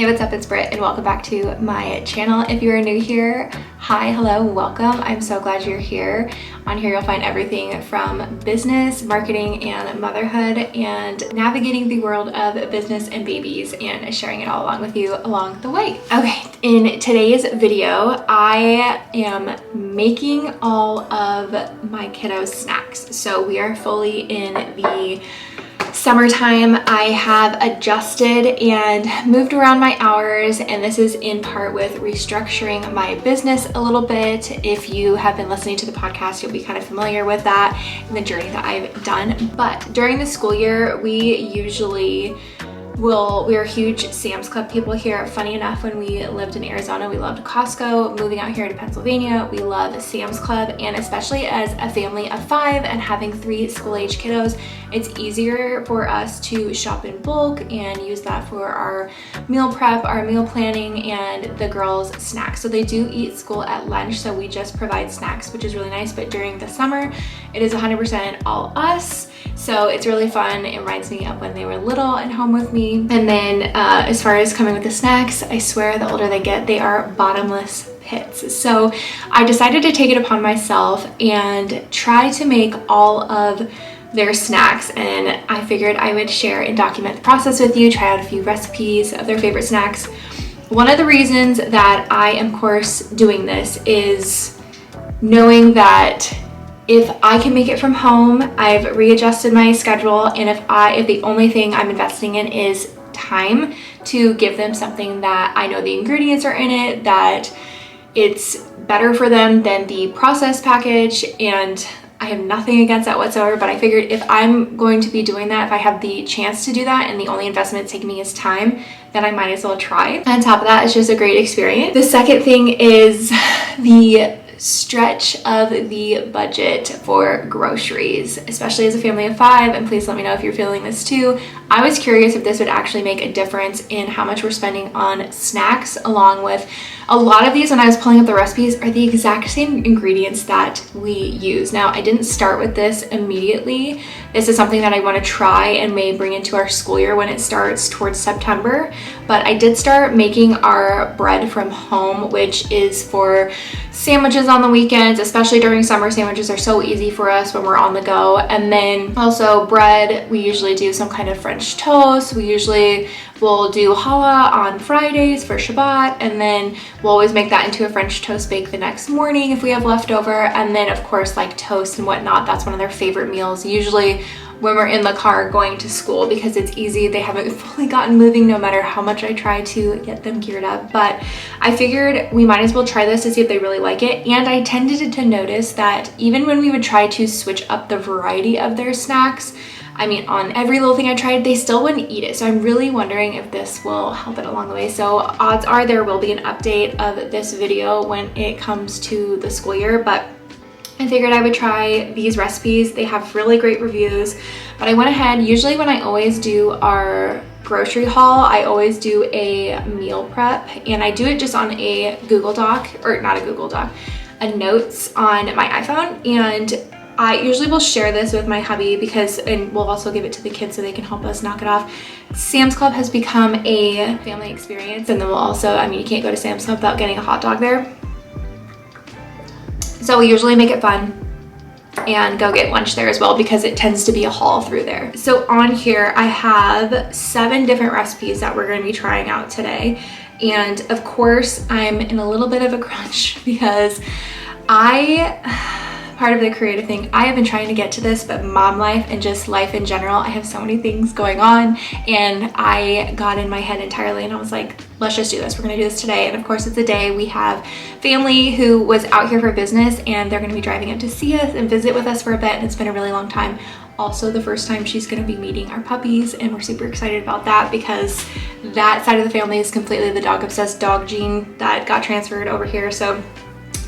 Hey, what's up? It's Britt and welcome back to my channel. If you are new here, hi, hello, welcome. I'm so glad you're here. On here you'll find everything from business, marketing, and motherhood, and navigating the world of business and babies and sharing it all along with you along the way. Okay, in today's video, I am making all of my kiddos snacks. So we are fully in the summertime. I have adjusted and moved around my hours, and this is in part with restructuring my business a little bit. If you have been listening to the podcast, you'll be kind of familiar with that and the journey that I've done. But during the school year, we're huge Sam's Club people here. Funny enough, when we lived in Arizona, we loved Costco. Moving out here to Pennsylvania, we love Sam's Club, and especially as a family of 5 and having 3 school-age kiddos, it's easier for us to shop in bulk and use that for our meal prep, our meal planning, and the girls' snacks. So they do eat school at lunch, so we just provide snacks, which is really nice. But during the summer, it is 100% all us. So it's really fun. It reminds me of when they were little and home with me. And then as far as coming with the snacks, I swear the older they get, they are bottomless pits. So I decided to take it upon myself and try to make all of their snacks, and I figured I would share and document the process with you, try out a few recipes of their favorite snacks. One of the reasons that I am, of course, doing this is knowing that if I can make it from home, I've readjusted my schedule, and if the only thing I'm investing in is time to give them something that I know the ingredients are in it, that it's better for them than the processed package, and I have nothing against that whatsoever, but I figured if I'm going to be doing that, if I have the chance to do that and the only investment it's taking me is time, then I might as well try. On top of that, it's just a great experience. The second thing is the stretch of the budget for groceries, especially as a family of 5, and please let me know if you're feeling this too. I was curious if this would actually make a difference in how much we're spending on snacks, along with a lot of these, when I was pulling up the recipes, are the exact same ingredients that we use. Now, I didn't start with this immediately. This is something that I want to try and may bring into our school year when it starts towards September, but I did start making our bread from home, which is for sandwiches on the weekends, especially during summer. Sandwiches are so easy for us when we're on the go. And then also bread, we usually do some kind of French toast. We usually will do challah on Fridays for Shabbat, and then we'll always make that into a French toast bake the next morning if we have leftover. And then of course, like toast and whatnot, that's one of their favorite meals, usually when we're in the car going to school, because it's easy. They haven't fully gotten moving no matter how much I try to get them geared up, but I figured we might as well try this to see if they really like it. And I tended to notice that even when we would try to switch up the variety of their snacks, I mean, on every little thing I tried, they still wouldn't eat it. So I'm really wondering if this will help it along the way. So odds are there will be an update of this video when it comes to the school year, but I figured I would try these recipes. They have really great reviews, but I went ahead, usually when I always do our grocery haul, I always do a meal prep, and I do it just on a Google Doc, or not a Google Doc, a notes on my iPhone. And I usually will share this with my hubby and we'll also give it to the kids so they can help us knock it off. Sam's Club has become a family experience, and then we'll also, I mean, you can't go to Sam's Club without getting a hot dog there. So we usually make it fun and go get lunch there as well, because it tends to be a haul through there. So on here, I have 7 different recipes that we're going to be trying out today. And of course, I'm in a little bit of a crunch because part of the creative thing, I have been trying to get to this, but mom life and just life in general, I have so many things going on, and I got in my head entirely and I was like, let's just do this. We're gonna do this today. And of course, it's a day we have family who was out here for business, and they're gonna be driving up to see us and visit with us for a bit, and it's been a really long time. Also, the first time she's gonna be meeting our puppies, and we're super excited about that because that side of the family is completely the dog obsessed dog gene that got transferred over here. So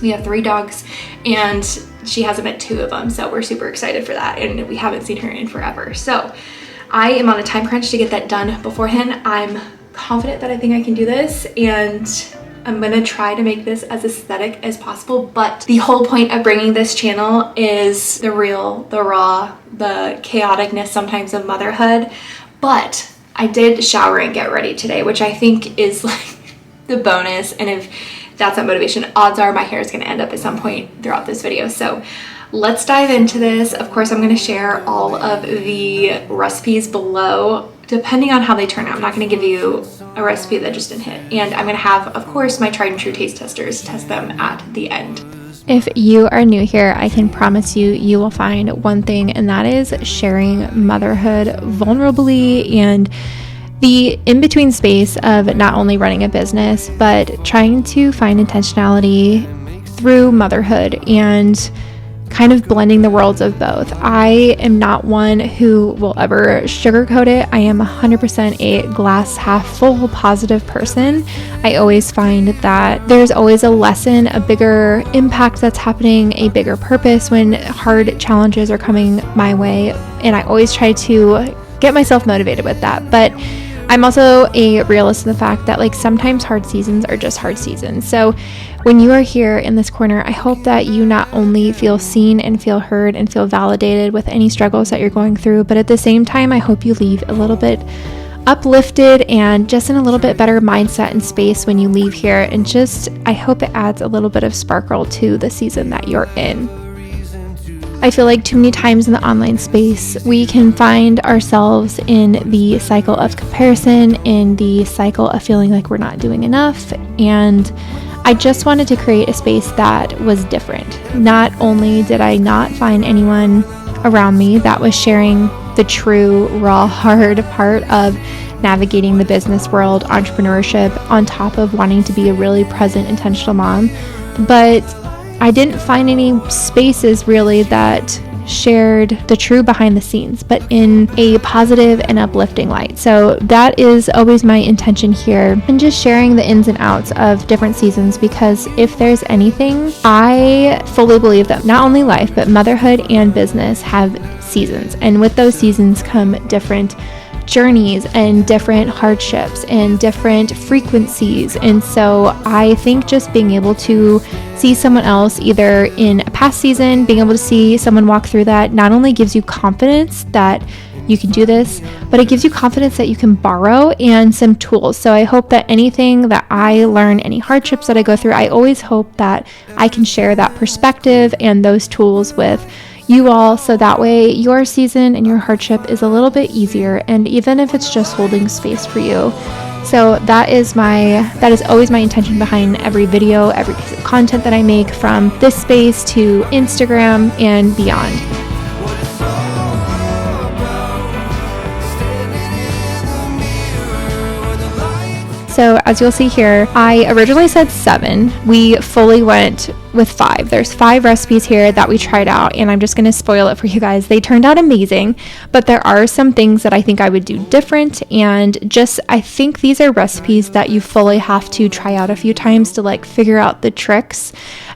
we have 3 dogs, and she hasn't met 2 of them, so we're super excited for that, and we haven't seen her in forever. So I am on a time crunch to get that done beforehand. I'm confident that I think I can do this, and I'm gonna try to make this as aesthetic as possible, but the whole point of bringing this channel is the real, the raw, the chaoticness sometimes of motherhood. But I did shower and get ready today, which I think is like the bonus. And if that's not motivation, odds are my hair is going to end up at some point throughout this video. So let's dive into this. Of course, I'm going to share all of the recipes below, depending on how they turn out. I'm not going to give you a recipe that just didn't hit. And I'm going to have, of course, my tried and true taste testers test them at the end. If you are new here, I can promise you will find one thing, and that is sharing motherhood vulnerably and the in-between space of not only running a business, but trying to find intentionality through motherhood and kind of blending the worlds of both. I am not one who will ever sugarcoat it. I am 100% a glass half full positive person. I always find that there's always a lesson, a bigger impact that's happening, a bigger purpose when hard challenges are coming my way. And I always try to get myself motivated with that. But I'm also a realist in the fact that like sometimes hard seasons are just hard seasons. So when you are here in this corner, I hope that you not only feel seen and feel heard and feel validated with any struggles that you're going through, but at the same time, I hope you leave a little bit uplifted and just in a little bit better mindset and space when you leave here. And just, I hope it adds a little bit of sparkle to the season that you're in. I feel like too many times in the online space, we can find ourselves in the cycle of comparison, in the cycle of feeling like we're not doing enough. And I just wanted to create a space that was different. Not only did I not find anyone around me that was sharing the true, raw, hard part of navigating the business world, entrepreneurship, on top of wanting to be a really present, intentional mom, but I didn't find any spaces really that shared the true behind the scenes, but in a positive and uplifting light. So that is always my intention here, and just sharing the ins and outs of different seasons, because if there's anything, I fully believe that not only life, but motherhood and business have seasons. And with those seasons come different journeys and different hardships and different frequencies. And so I think just being able to see someone else either in a past season, being able to see someone walk through that, not only gives you confidence that you can do this, but it gives you confidence that you can borrow and some tools. So I hope that anything that I learn, any hardships that I go through, I always hope that I can share that perspective and those tools with you all, so that way your season and your hardship is a little bit easier, and even if it's just holding space for you. So that is always my intention behind every video, every piece of content that I make, from this space to Instagram and beyond. So as you'll see here, I originally said 7. We fully went with 5. There's 5 recipes here that we tried out, and I'm just going to spoil it for you guys. They turned out amazing, but there are some things that I think I would do different, and just I think these are recipes that you fully have to try out a few times to like figure out the tricks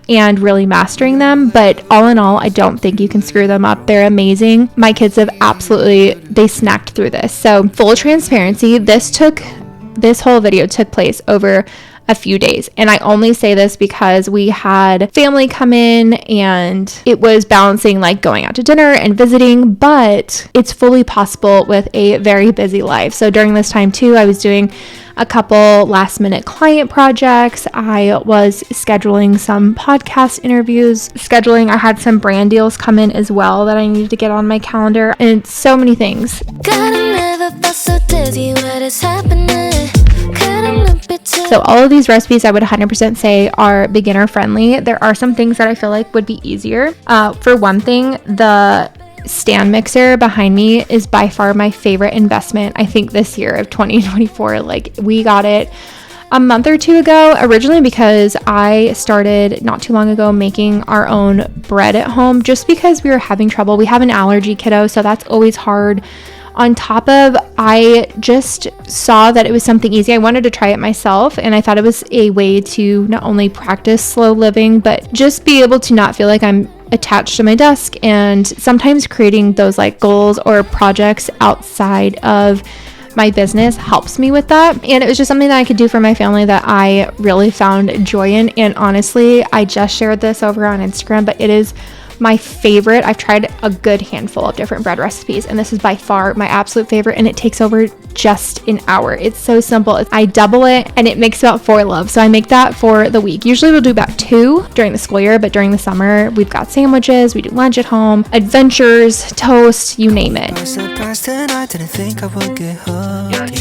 and really mastering them. But all in all, I don't think you can screw them up. They're amazing. My kids have they snacked through this. So full transparency, this whole video took place over a few days. And I only say this because we had family come in and it was balancing like going out to dinner and visiting, but it's fully possible with a very busy life. So during this time too, I was doing a couple last minute client projects. I was scheduling some podcast interviews, I had some brand deals come in as well that I needed to get on my calendar, and so many things. So all of these recipes I would 100% say are beginner friendly. There are some things that I feel like would be easier. For one thing, the stand mixer behind me is by far my favorite investment, I think, this year of 2024. Like, we got it a month or two ago, originally because I started not too long ago making our own bread at home, just because we were having trouble. We have an allergy kiddo, so that's always hard. On top of, I just saw that it was something easy. I wanted to try it myself, and I thought it was a way to not only practice slow living, but just be able to not feel like I'm attached to my desk, and sometimes creating those like goals or projects outside of my business helps me with that. And it was just something that I could do for my family that I really found joy in. And honestly, I just shared this over on Instagram, but it is my favorite. I've tried a good handful of different bread recipes, and this is by far my absolute favorite, and it takes over just an hour. It's so simple. I double it, and it makes about 4 loaves. So I make that for the week. Usually we'll do about 2 during the school year, but during the summer, we've got sandwiches, we do lunch at home, adventures, toast, you name it.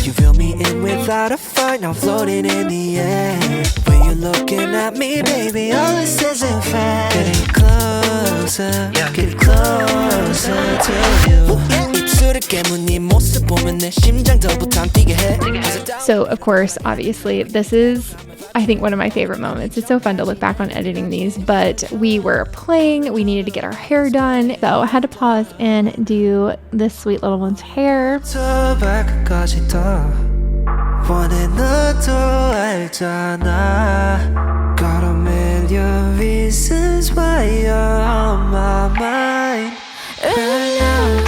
You feel me in without a fight, now floating in the air. When you're looking at me, baby, all this isn't fair. Getting closer, get closer to you. So of course, obviously, this is, I think, one of my favorite moments. It's so fun to look back on editing these, but we were playing, we needed to get our hair done, so I had to pause and do this sweet little one's hair. Got a million reasons why you're on my mind right now.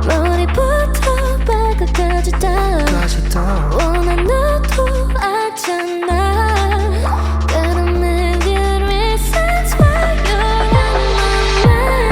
머리부터 발끝까지 다 원한다고 알잖아. Got a million reasons why you're on my mind.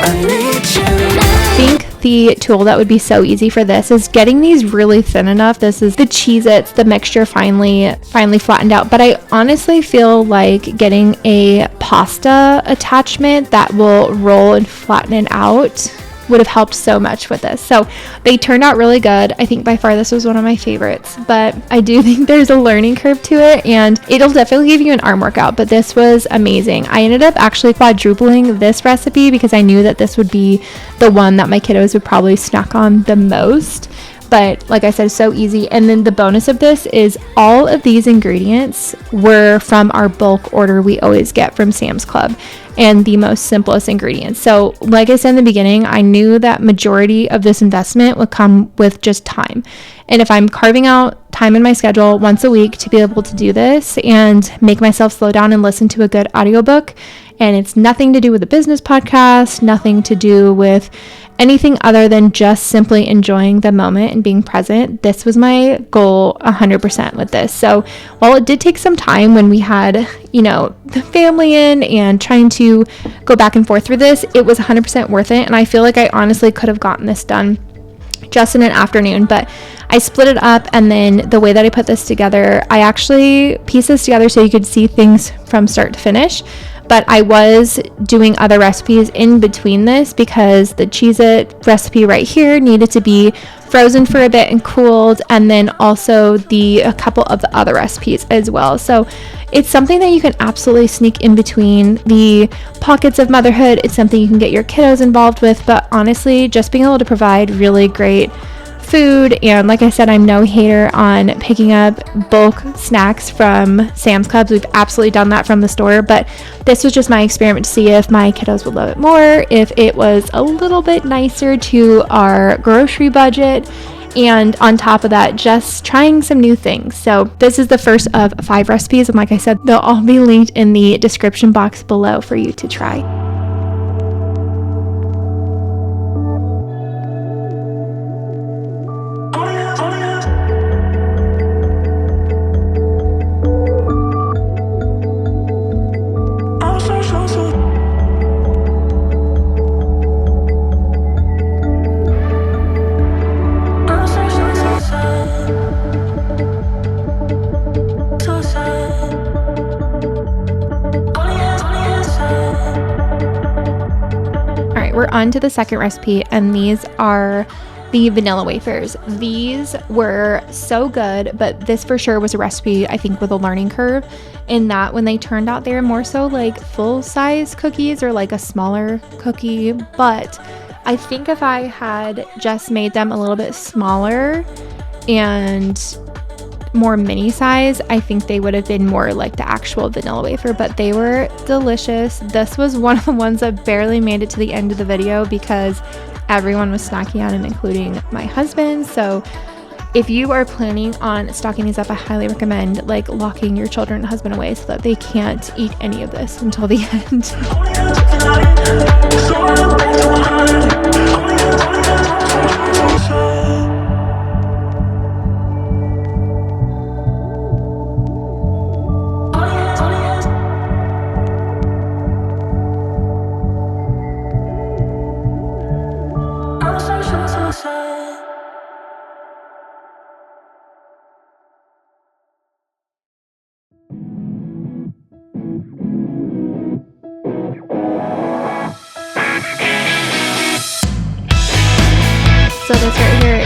I need you. I think the tool that would be so easy for this is getting these really thin enough. This is the Cheez-Its, the mixture finally flattened out. But I honestly feel like getting a pasta attachment that will roll and flatten it out would have helped so much with this. So they turned out really good. I think by far this was one of my favorites, but I do think there's a learning curve to it, and it'll definitely give you an arm workout, but this was amazing. I ended up actually quadrupling this recipe because I knew that this would be the one that my kiddos would probably snack on the most. But like I said, so easy. And then the bonus of this is all of these ingredients were from our bulk order we always get from Sam's Club, and the most simplest ingredients. So like I said in the beginning, I knew that majority of this investment would come with just time. And if I'm carving out time in my schedule once a week to be able to do this and make myself slow down and listen to a good audiobook, and it's nothing to do with a business podcast, nothing to do with anything other than just simply enjoying the moment and being present, this was my goal 100% with this. So while it did take some time when we had, the family in and trying to go back and forth through this, it was 100% worth it. And I feel like I honestly could have gotten this done just in an afternoon, but I split it up, and then the way that I put this together, I actually pieced this together so you could see things from start to finish. But I was doing other recipes in between this because the Cheez-It recipe right here needed to be frozen for a bit and cooled, and then also a couple of the other recipes as well. So it's something that you can absolutely sneak in between the pockets of motherhood. It's something you can get your kiddos involved with, but honestly, just being able to provide really great food. And like I said, I'm no hater on picking up bulk snacks from Sam's Clubs. We've absolutely done that from the store, but this was just my experiment to see if my kiddos would love it more, if it was a little bit nicer to our grocery budget, and on top of that, just trying some new things. So this is the first of 5 recipes, and like I said, they'll all be linked in the description box below for you to try. We're on to the second recipe, and these are the vanilla wafers. These were so good, but this for sure was a recipe, I think, with a learning curve, in that when they turned out, they were more so like full-size cookies or like a smaller cookie. But I think if I had just made them a little bit smaller and more mini size, I think they would have been more like the actual vanilla wafer, but they were delicious. This was one of the ones that barely made it to the end of the video because everyone was snacking on them, including my husband. So if you are planning on stocking these up, I highly recommend locking your children and husband away so that they can't eat any of this until the end.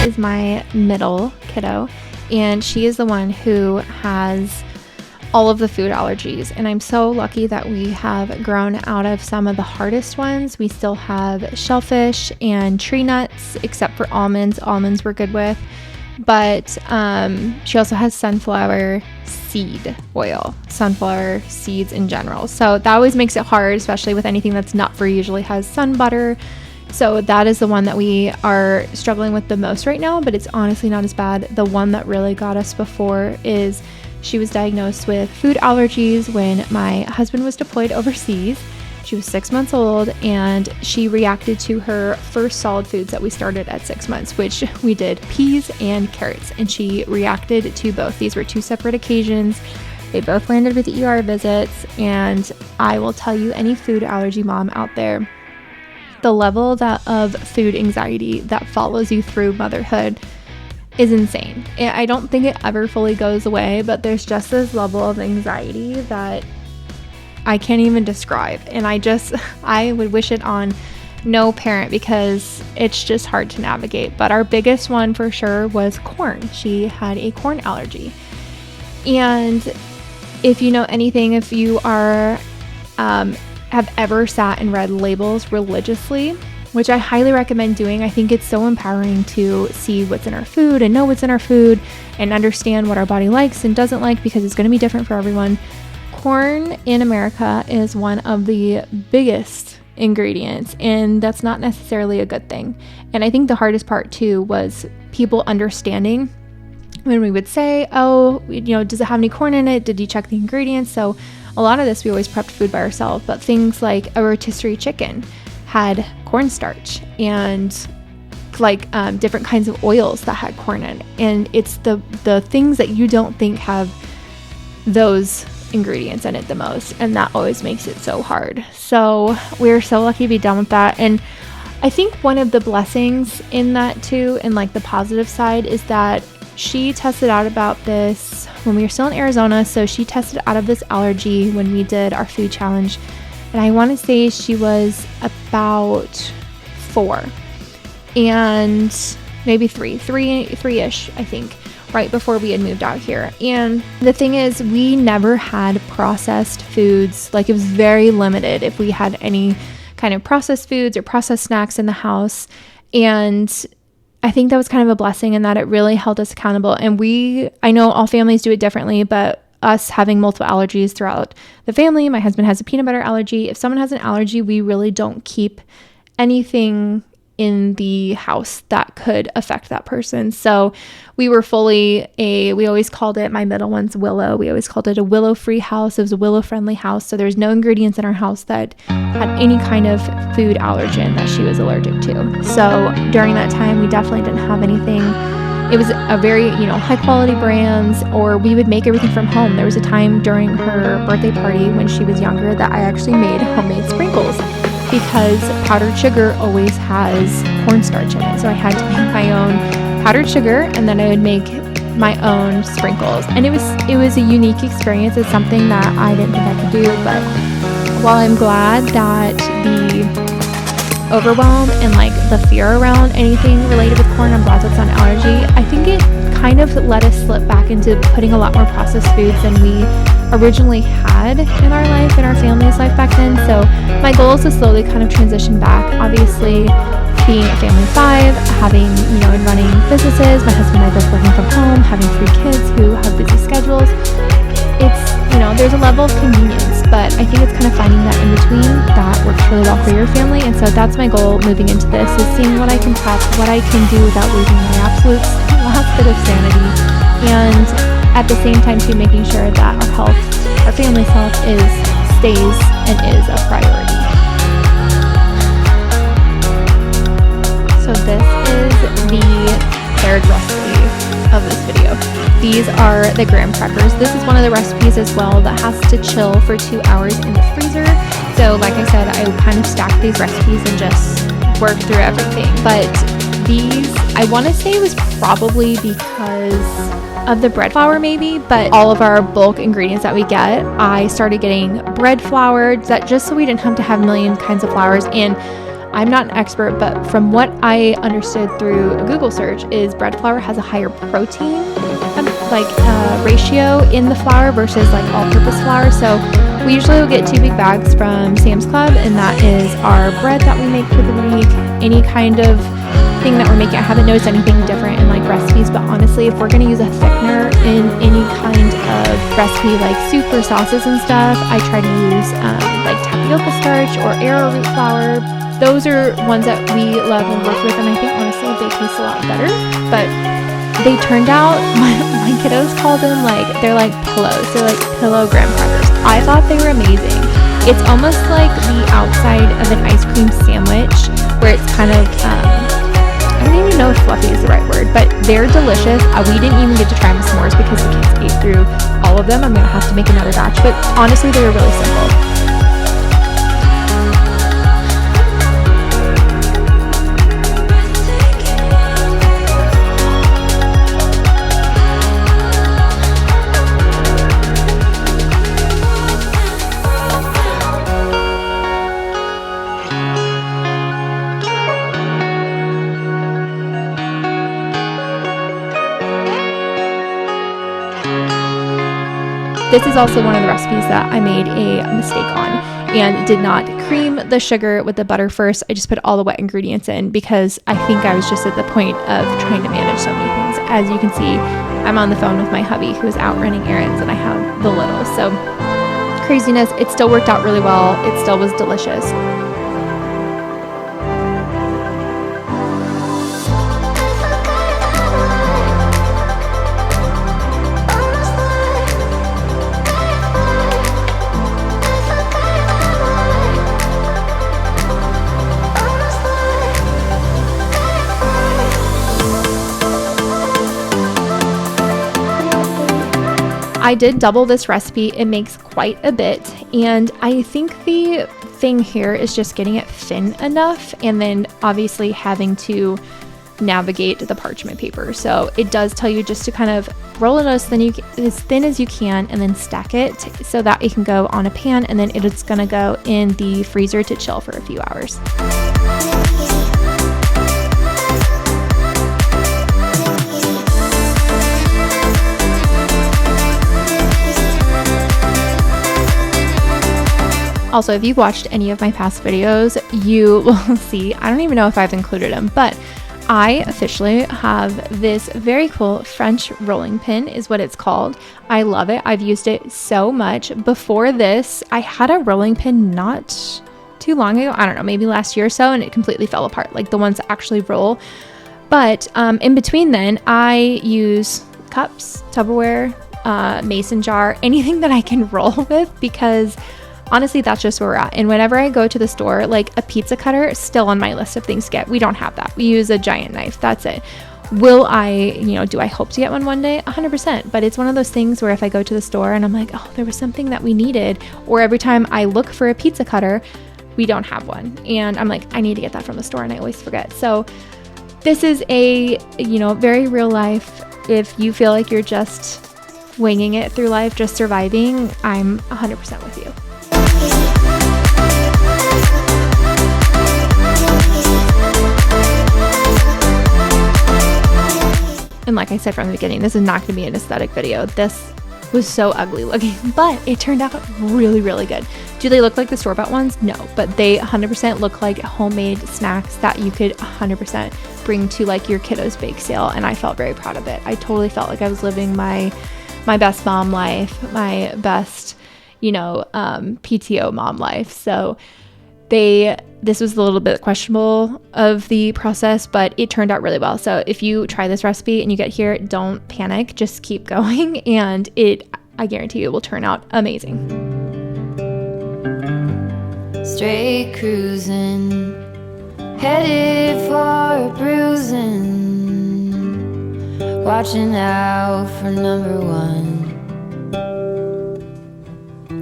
is my middle kiddo, and she is the one who has all of the food allergies. And I'm so lucky that we have grown out of some of the hardest ones. We still have shellfish and tree nuts, except for almonds. Almonds we're good with. But she also has sunflower seed oil, sunflower seeds in general. So that always makes it hard, especially with anything that's nut-free, usually has sun butter. So that is the one that we are struggling with the most right now, but it's honestly not as bad. The one that really got us before is she was diagnosed with food allergies when my husband was deployed overseas. She was 6 months old, and she reacted to her first solid foods that we started at 6 months, which we did peas and carrots, and she reacted to both. These were 2 separate occasions. They both landed with ER visits, and I will tell you, any food allergy mom out there, the level of food anxiety that follows you through motherhood is insane. I don't think it ever fully goes away, but there's just this level of anxiety that I can't even describe. And I would wish it on no parent because it's just hard to navigate. But our biggest one for sure was corn. She had a corn allergy. And if you know anything, if you are, have ever sat and read labels religiously, which I highly recommend doing. I think it's so empowering to see what's in our food and know what's in our food and understand what our body likes and doesn't like, because it's going to be different for everyone. Corn in America is one of the biggest ingredients, and that's not necessarily a good thing. And I think the hardest part too was people understanding when we would say, oh, does it have any corn in it? Did you check the ingredients? So a lot of this, we always prepped food by ourselves, but things like a rotisserie chicken had cornstarch, and like different kinds of oils that had corn in it. And it's the things that you don't think have those ingredients in it the most, and that always makes it so hard. So we're so lucky to be done with that. And I think one of the blessings in that too, and like the positive side, is that she tested out about this when we were still in Arizona. So she tested out of this allergy when we did our food challenge, and I want to say she was about 4 and maybe three-ish, I think, right before we had moved out here. And the thing is, we never had processed foods. Like, it was very limited if we had any kind of processed foods or processed snacks in the house. And I think that was kind of a blessing in that it really held us accountable. And I know all families do it differently, but us having multiple allergies throughout the family, my husband has a peanut butter allergy. If someone has an allergy, we really don't keep anything in the house that could affect that person. So we were we always called it, my middle one's Willow, we always called it a willow-free house. It was a willow-friendly house. So there's no ingredients in our house that had any kind of food allergen that she was allergic to. So during that time, we definitely didn't have anything. It was a very, high quality brands, or we would make everything from home. There was a time during her birthday party when she was younger that I actually made homemade sprinkles, because powdered sugar always has cornstarch in it. So I had to make my own powdered sugar, and then I would make my own sprinkles. And it was a unique experience. It's something that I didn't think I could do, but while I'm glad that the overwhelm and like the fear around anything related with corn, I'm glad that's not an allergy, I think it kind of let us slip back into putting a lot more processed foods than we originally had in our life, in our family's life back then. So my goal is to slowly kind of transition back. Obviously, being a family of 5, having, and running businesses, my husband and I both working from home, having 3 kids who have busy schedules, it's, there's a level of convenience, but I think it's kind of finding that in between that works really well for your family. And so that's my goal moving into this, is seeing what I can prep, what I can do without losing my absolute last bit of sanity, and at the same time too, making sure that our health, our family's health stays and is a priority. So this is the 3rd recipe of this video. These are the graham crackers. This is one of the recipes as well that has to chill for 2 hours in the freezer. So like I said, I kind of stack these recipes and just work through everything. But these, I want to say it was probably because of the bread flour maybe, but all of our bulk ingredients that we get, I started getting bread flour, that just so we didn't have to have a million kinds of flours. And I'm not an expert, but from what I understood through a Google search is bread flour has a higher protein ratio in the flour versus like all-purpose flour. So we usually will get 2 big bags from Sam's Club, and that is our bread that we make for the week. Any kind of thing that we're making, I haven't noticed anything different in like recipes, but honestly, if we're going to use a thickener in any kind of recipe like soup or sauces and stuff, I try to use like tapioca starch or arrowroot flour. Those are ones that we love and work with, and I think honestly they taste a lot better. But they turned out, my kiddos call them they're like pillows. They're like pillow graham crackers. I thought they were amazing. It's almost like the outside of an ice cream sandwich, where it's kind of I don't even know if fluffy is the right word, but they're delicious. We didn't even get to try them with s'mores because the kids ate through all of them. I'm gonna have to make another batch, but honestly, they were really simple. This is also one of the recipes that I made a mistake on and did not cream the sugar with the butter first. I just put all the wet ingredients in because I think I was just at the point of trying to manage so many things. As you can see, I'm on the phone with my hubby who is out running errands, and I have the little. So craziness. It still worked out really well. It still was delicious. I did double this recipe. It makes quite a bit, and I think the thing here is just getting it thin enough, and then obviously having to navigate the parchment paper. So it does tell you just to kind of roll it as thin as you can, and then stack it so that it can go on a pan, and then it's gonna go in the freezer to chill for a few hours. Also, if you've watched any of my past videos, you will see, I don't even know if I've included them, but I officially have this very cool French rolling pin is what it's called. I love it. I've used it so much. Before this, I had a rolling pin not too long ago. I don't know, maybe last year or so, and it completely fell apart, like the ones that actually roll. But in between then, I use cups, Tupperware, mason jar, anything that I can roll with, because honestly, that's just where we're at. And whenever I go to the store, like a pizza cutter is still on my list of things to get. We don't have that. We use a giant knife. That's it. Will I, do I hope to get one day? 100%. But it's one of those things where if I go to the store and I'm like, oh, there was something that we needed, or every time I look for a pizza cutter, we don't have one. And I'm like, I need to get that from the store, and I always forget. So this is a, very real life. If you feel like you're just winging it through life, just surviving, I'm 100% with you. And like I said from the beginning, this is not going to be an aesthetic video. This was so ugly looking, but it turned out really, really good. Do they look like the store-bought ones? No, but they 100% look like homemade snacks that you could 100% bring to like your kiddos bake sale, and I felt very proud of it. I totally felt like I was living my best mom life, my best, PTO mom life. So this was a little bit questionable of the process, but it turned out really well. So if you try this recipe and you get here, don't panic, just keep going, and I guarantee you it will turn out amazing. Straight cruising, headed for a bruising, watching out for number one.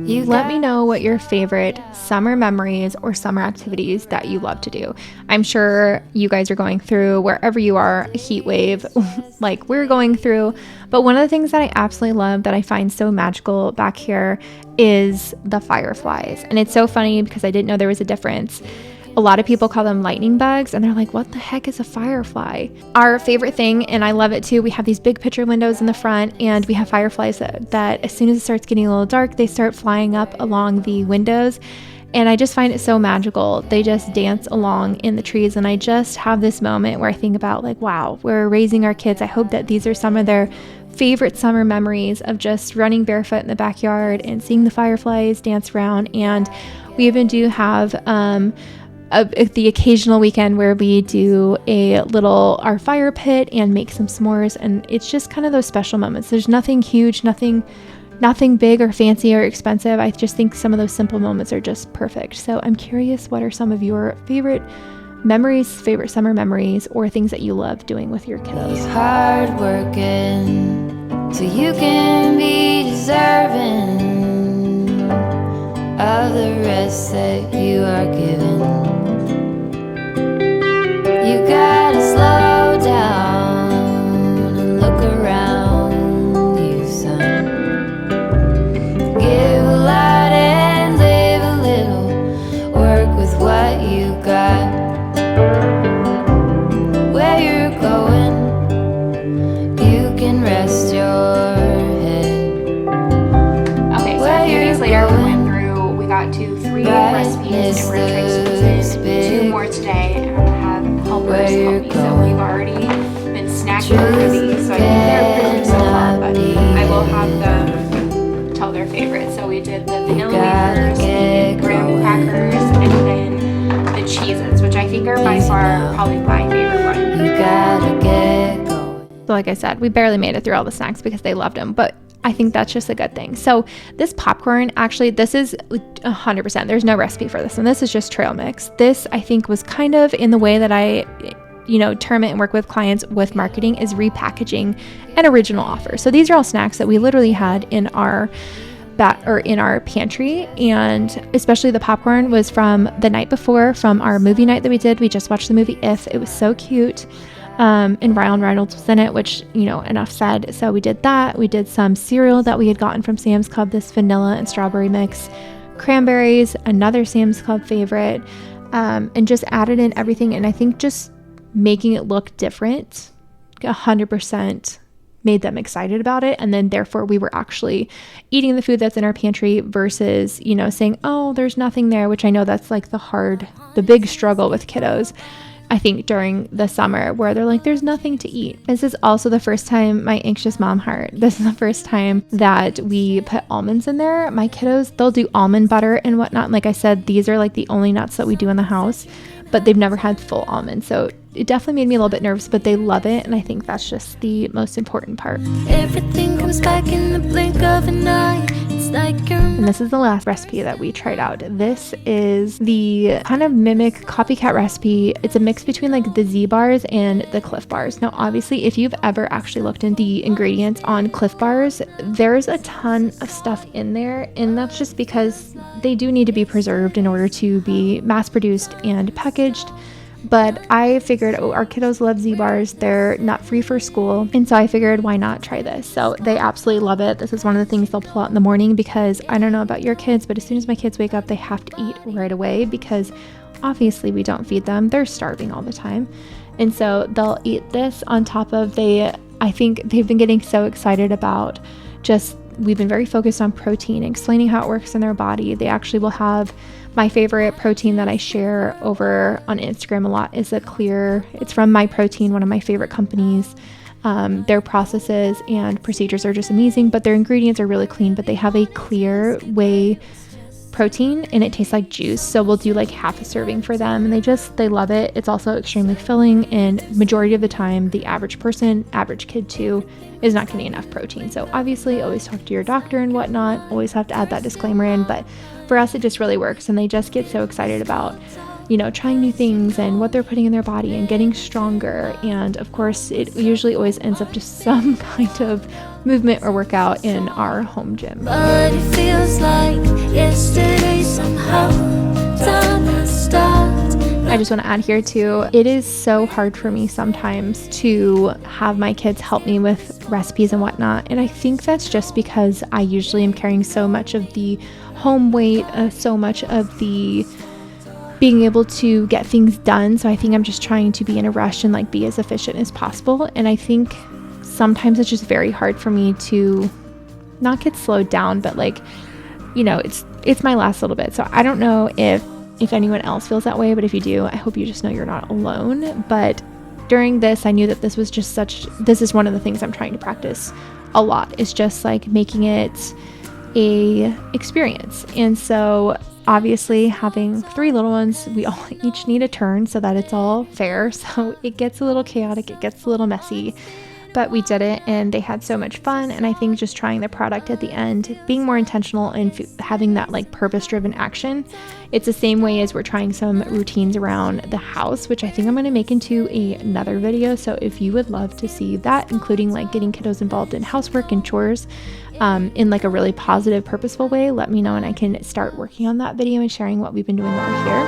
Let me know what your favorite summer memories or summer activities that you love to do. I'm sure you guys are going through, wherever you are, a heat wave like we're going through. But one of the things that I absolutely love, that I find so magical back here, is the fireflies. And it's so funny because I didn't know there was a difference. A A lot of people call them lightning bugs, and they're like, what the heck is a firefly? Our favorite thing, and I love it too, we have these big picture windows in the front, and we have fireflies that as soon as it starts getting a little dark, they start flying up along the windows. And I just find it so magical. They just dance along in the trees. And I just have this moment where I think about like, wow, we're raising our kids. I hope that these are some of their favorite summer memories of just running barefoot in the backyard and seeing the fireflies dance around. And we even do have the occasional weekend where we do our fire pit and make some s'mores. And it's just kind of those special moments. There's nothing huge, nothing big or fancy or expensive. I just think some of those simple moments are just perfect. So I'm curious, what are some of your favorite memories, favorite summer memories, or things that you love doing with your kiddos? Hard working so you can be deserving of the rest that you are given. You gotta slow down and look around you, son. Give a lot and live a little. Work with what you got. Where you're going, you can rest your head. Okay, so a few days later we got to 3 recipes and we're going to try Susan, 2 more today, and I'm going to have helpers help me. So we've already been snacking through these, so I think they're approved so far, but I will have them tell their favorites. So we did the vanilla wafers, the graham crackers, and then the cheeses, which I think are by far probably my favorite one. You gotta get going. So like I said, we barely made it through all the snacks because they loved them, but I think that's just a good thing. So this popcorn, actually, this is 100%. There's no recipe for this, and this is just trail mix. This, I think, was kind of in the way that I term it and work with clients with marketing, is repackaging an original offer. So these are all snacks that we literally had in our pantry, and especially the popcorn was from the night before, from our movie night that we did. We just watched the movie If. It was so cute. And Ryan Reynolds was in it, which, enough said. So we did that. We did some cereal that we had gotten from Sam's Club, this vanilla and strawberry mix, cranberries, another Sam's Club favorite, and just added in everything. And I think just making it look different 100% made them excited about it. And then therefore we were actually eating the food that's in our pantry versus, saying, oh, there's nothing there, which I know that's like the big struggle with kiddos, I think, during the summer, where they're like, there's nothing to eat. This is also the first time, my anxious mom heart, this is the first time that we put almonds in there. My kiddos, they'll do almond butter and whatnot. Like I said, these are like the only nuts that we do in the house, but they've never had full almonds. So it definitely made me a little bit nervous, but they love it. And I think that's just the most important part. Everything comes back in the blink of an eye. It's like And this is the last recipe that we tried out. This is the kind of mimic copycat recipe. It's a mix between like the Z bars and the Cliff bars. Now, obviously, if you've ever actually looked into the ingredients on Cliff bars, there's a ton of stuff in there. And that's just because they do need to be preserved in order to be mass produced and packaged. But I figured, our kiddos love Z-bars. They're nut free for school. And so I figured, why not try this? So they absolutely love it. This is one of the things they'll pull out in the morning, because I don't know about your kids, but as soon as my kids wake up, they have to eat right away, because obviously we don't feed them. They're starving all the time. And so they'll eat this on top of, I think they've been getting so excited about we've been very focused on protein, explaining how it works in their body. They actually will have, my favorite protein that I share over on Instagram a lot is it's from My Protein, one of my favorite companies. Their processes and procedures are just amazing, but their ingredients are really clean, but they have a clear whey protein and it tastes like juice. So we'll do like half a serving for them, and they love it. It's also extremely filling, and majority of the time, the average person, average kid too, is not getting enough protein. So obviously always talk to your doctor and whatnot, always have to add that disclaimer in, but for us, it just really works. And they just get so excited about, trying new things and what they're putting in their body and getting stronger. And of course, it usually always ends up just some kind of movement or workout in our home gym. But it feels like yesterday somehow. Time has stopped. I just want to add here too, it is so hard for me sometimes to have my kids help me with recipes and whatnot. And I think that's just because I usually am carrying so much of the home weight, so much of the being able to get things done. So I think I'm just trying to be in a rush and like be as efficient as possible. And I think sometimes it's just very hard for me to not get slowed down, but like, you know, it's my last little bit. So I don't know if anyone else feels that way, but if you do, I hope you just know you're not alone. But during this, I knew that this is one of the things I'm trying to practice a lot, is just like making it a experience. And so obviously having 3 little ones, we all each need a turn so that it's all fair. So it gets a little chaotic, it gets a little messy, but we did it and they had so much fun. And I think just trying the product at the end, being more intentional and having that like purpose-driven action. It's the same way as we're trying some routines around the house, which I think I'm going to make into another video. So if you would love to see that, including like getting kiddos involved in housework and chores in like a really positive, purposeful way, let me know and I can start working on that video and sharing what we've been doing over here.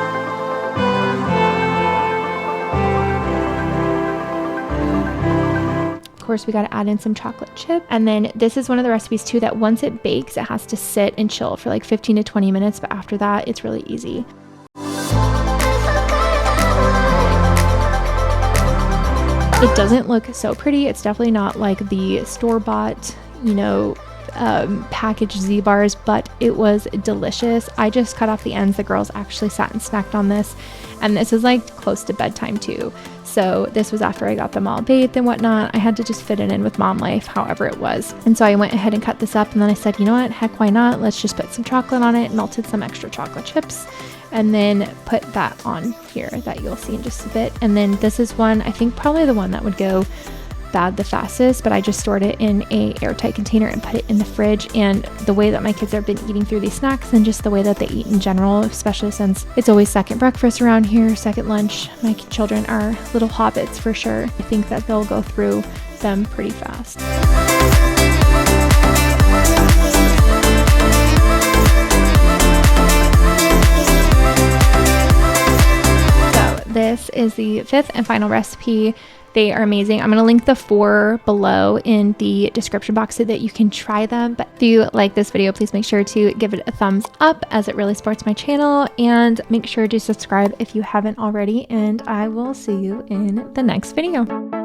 Of course, we got to add in some chocolate chip. And then this is one of the recipes too that once it bakes, it has to sit and chill for like 15 to 20 minutes. But after that, it's really easy. It doesn't look so pretty. It's definitely not like the store-bought, you know, packaged Z bars, but it was delicious. I just cut off the ends. The girls actually sat and snacked on this. And this is like close to bedtime too. So this was after I got them all bathed and whatnot. I had to just fit it in with mom life, however it was. And so I went ahead and cut this up, and then I said, you know what, heck, why not? Let's just put some chocolate on it, melted some extra chocolate chips, and then put that on here that you'll see in just a bit. And then this is one, I think probably the one that would go bad the fastest, but I just stored it in a airtight container and put it in the fridge. And the way that my kids have been eating through these snacks and just the way that they eat in general, especially since it's always second breakfast around here, second lunch, my children are little hobbits for sure. I think that they'll go through them pretty fast. So this is the 5th and final recipe. They are amazing. I'm going to link the 4 below in the description box so that you can try them. But if you like this video, please make sure to give it a thumbs up as it really supports my channel. And make sure to subscribe if you haven't already. And I will see you in the next video.